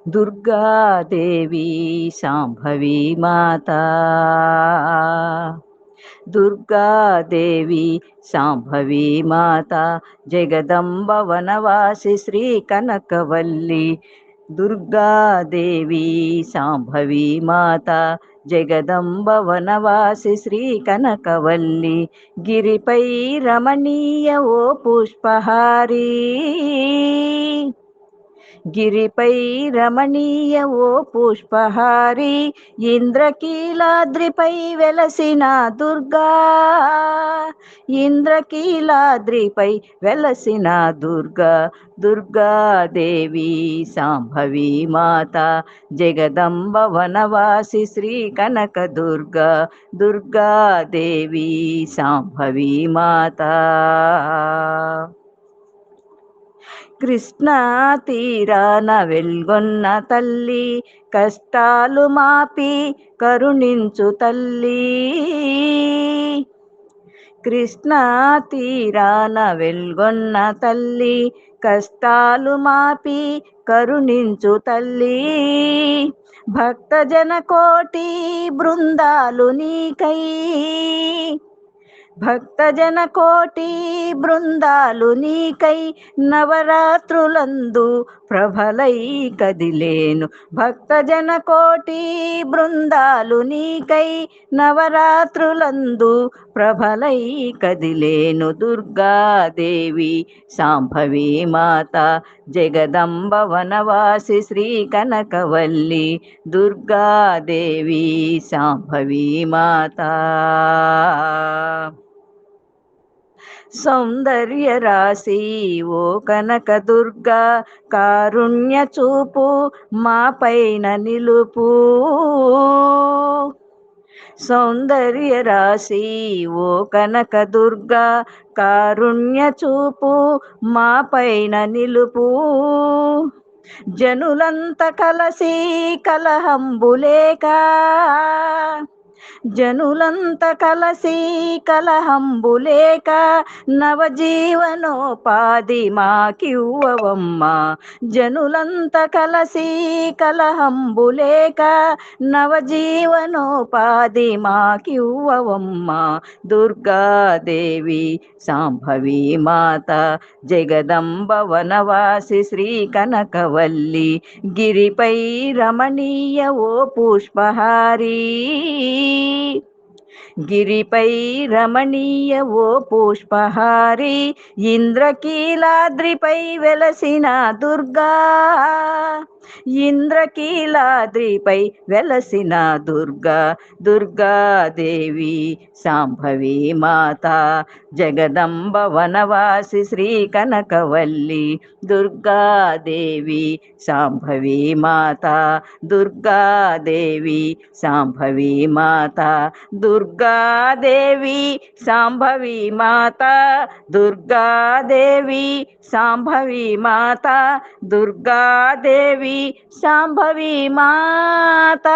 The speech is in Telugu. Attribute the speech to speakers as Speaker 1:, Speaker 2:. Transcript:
Speaker 1: दुर्गादेवी शाम्भवी माता। दुर्गादेवी शाम्भवी माता जगदम्ब वनवासी श्री कनकवल्ली। दुर्गादेवी शाम्भवी माता जगदम्ब वनवासी श्री कनकवल्ली। गिरिपै रमणीय ओ पुष्पहारी। గిరిపై రమణీయ ఓ పుష్పహారి ఇంద్రకీలాద్రిపై వెలసిన దుర్గా. ఇంద్రకీలాద్రిపై వెలసిన దుర్గా. దుర్గాదేవి శాంభవి మాత జగదంబ వనవాసి శ్రీ కనక దుర్గా. దుర్గాదేవి శాంభవి మాత. కృష్ణా తీరాన వెల్గొన్న తల్లి కష్టాలు మాపి కరుణించు తల్లి. కృష్ణా తీరాన వెల్గొన్న తల్లి కష్టాలు మాపి కరుణించు తల్లి. భక్తజన కోటి బృందాలు నీకై. భక్తజన కోటి బృందాలు నీకై నవరాత్రులందు ప్రభలై కదిలేను. భక్తజన కోటి బృందాలు నీకై నవరాత్రులందు ప్రభలై కదిలేను. దుర్గాదేవి శాంభవి మాత జగదంబ వనవాసి శ్రీ కనకవల్లి. దుర్గాదేవి శాంభవి మాత. సౌందర్య రాశి ఓ కనక దుర్గా కారుణ్య చూపు మా పైన నిలుపు. సౌందర్య రాశి ఓ కనక దుర్గా కారుణ్య చూపు మా పైన నిలుపు. జనులంత కలసి కలహంబులేక. జనులంత కలసి కలహంబులేక నవజీవనోపాధి మాకివ్వవమ్మ. జనులంత కలసి కలహంబులేక నవజీవనోపాధి మాకివ్వవమ్మ. దుర్గాదేవి శాంభవి మాత జగదంబ వనవాసి శ్రీ కనకవల్లి. గిరిపై రమణీయ ఓ పుష్పహారీ. గిరిపై రమణీయ ఓ పుష్పహారి ఇంద్రకీలాద్రిపై వెలసిన దుర్గా. ఇంద్రకీలాద్రిపై వెలసిన దుర్గా. దుర్గాదేవి శాంభవి మాత జగదంబ వనవాసి శ్రీ కనకవల్లి. దుర్గాదేవి శాంభవి మాత. దుర్గాదేవి శాంభవి మాత. దుర్గాదేవి శాంభవి మాత. దుర్గాదేవి శాంభవి మాత. దుర్గాదేవి శాంభవి మాత.